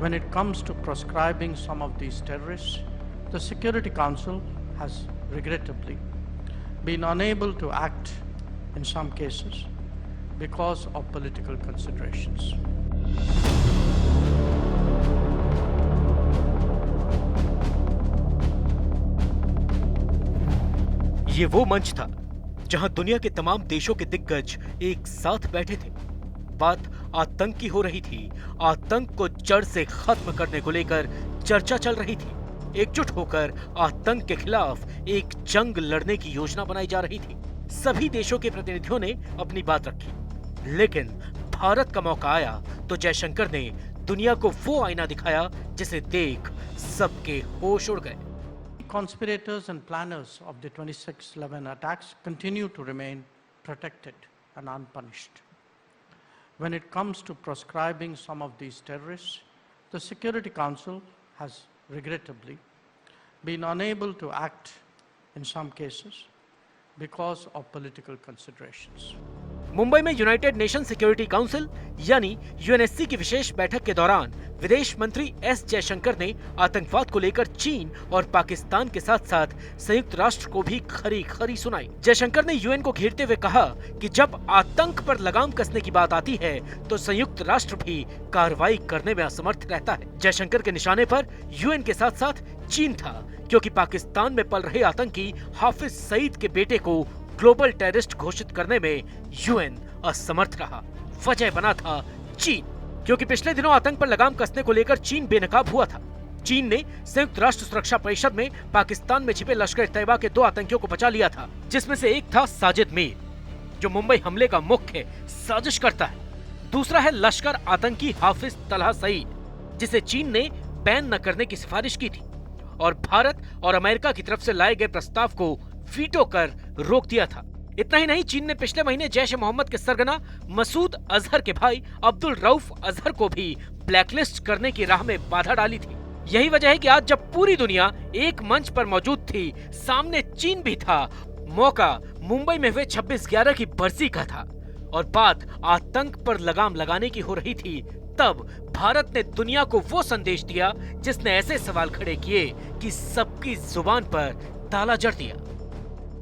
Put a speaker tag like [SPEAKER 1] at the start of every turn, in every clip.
[SPEAKER 1] When it comes to proscribing some of these terrorists, the Security Council has regrettably been unable to act in some cases because of political considerations.
[SPEAKER 2] ये वो मंच था जहां दुनिया के तमाम देशों के दिग्गज एक साथ बैठे थे। बात आतंक की हो रही थी। आतंक को जड़ से खत्म करने को लेकर चर्चा चल रही थी। एकजुट होकर आतंक के खिलाफ एक जंग लड़ने की योजना बनाई जा रही थी। सभी देशों के प्रतिनिधियों ने अपनी बात रखी, लेकिन भारत का मौका आया तो जयशंकर ने दुनिया को वो आईना दिखाया जिसे देख सबके होश उड़ गए।
[SPEAKER 1] Conspirators and planners of the 26/11 attacks continue to remain protected and unpunished. When it comes to proscribing some of these terrorists, the Security Council has regrettably been unable to act in some cases because of political considerations.
[SPEAKER 2] Mumbai में United nation security council यानी UNSC की विशेष बैठक के दौरान विदेश मंत्री S Jaishankar ने आतंकवाद को लेकर चीन और पाकिस्तान के साथ साथ संयुक्त राष्ट्र को भी खरी खरी सुनाई। जयशंकर ने यूएन को घेरते हुए कहा कि जब आतंक पर लगाम कसने की बात आती है तो संयुक्त राष्ट्र भी कार्रवाई करने में असमर्थ रहता है। जयशंकर के निशाने पर यूएन के साथ साथ चीन था, क्योंकि पाकिस्तान में पल रहे आतंकी हाफिज सईद के बेटे को ग्लोबल टेररिस्ट घोषित करने में यूएन असमर्थ रहा। वजह बना था चीन, क्योंकि पिछले दिनों आतंक पर लगाम कसने को लेकर चीन बेनकाब हुआ था। चीन ने संयुक्त राष्ट्र सुरक्षा परिषद में पाकिस्तान में छिपे लश्कर तैयबा के 2 आतंकियों को बचा लिया था, जिसमें से एक था साजिद मीर, जो मुंबई हमले का मुख्य साजिश करता है। दूसरा है लश्कर आतंकी हाफिज तलहा सईद, जिसे चीन ने बैन न करने की सिफारिश की थी और भारत और अमेरिका की तरफ से लाए गए प्रस्ताव को वीटो कर रोक दिया था। इतना ही नहीं, चीन ने पिछले महीने जैश ए मोहम्मद के सरगना मसूद अजहर के भाई अब्दुल रऊफ अजहर को भी ब्लैकलिस्ट करने की राह में बाधा डाली थी। यही वजह है कि आज जब पूरी दुनिया एक मंच पर मौजूद थी, सामने चीन भी था, मौका मुंबई में हुए 26/11 की बरसी का था और बात आतंक पर लगाम लगाने की हो रही थी, तब भारत ने दुनिया को वो संदेश दिया जिसने ऐसे सवाल खड़े किए कि सबकी जुबान पर ताला जड़ दिया।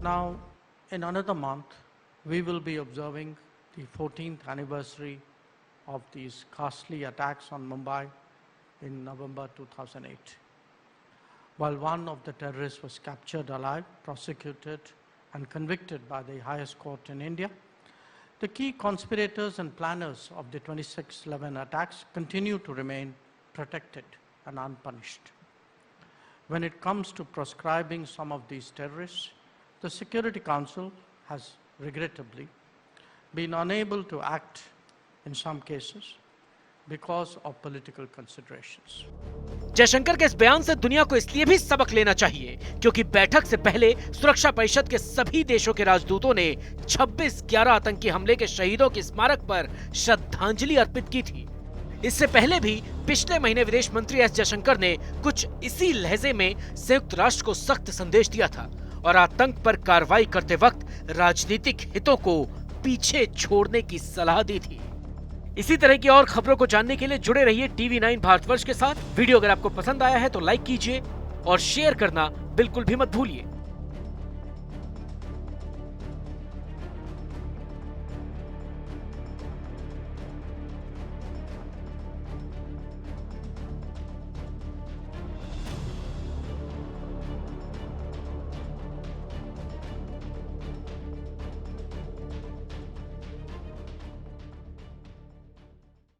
[SPEAKER 1] Now, in another month, we will be observing the 14th anniversary of these ghastly attacks on Mumbai in November 2008. While one of the terrorists was captured alive, prosecuted and convicted by the highest court in India, the key conspirators and planners of the 26/11 attacks continue to remain protected and unpunished. When it comes to proscribing some of these terrorists, the Security Council has regrettably been unable to act in some cases because of political considerations.
[SPEAKER 2] Jaishankar के इस बयान से दुनिया को इसलिए भी सबक लेना चाहिए क्योंकि बैठक से पहले सुरक्षा परिषद के सभी देशों के राजदूतों ने 26/11 आतंकी हमले के शहीदों की स्मारक पर श्रद्धांजलि अर्पित की थी। इससे पहले भी पिछले महीने विदेश मंत्री एस जयशंकर ने कुछ इसी लहजे में संयुक्त राष्ट्र को सख्त संदेश दिया था और आतंक पर कार्रवाई करते वक्त राजनीतिक हितों को पीछे छोड़ने की सलाह दी थी। इसी तरह की और खबरों को जानने के लिए जुड़े रहिए TV9 भारतवर्ष के साथ। वीडियो अगर आपको पसंद आया है तो लाइक कीजिए और शेयर करना बिल्कुल भी मत भूलिए।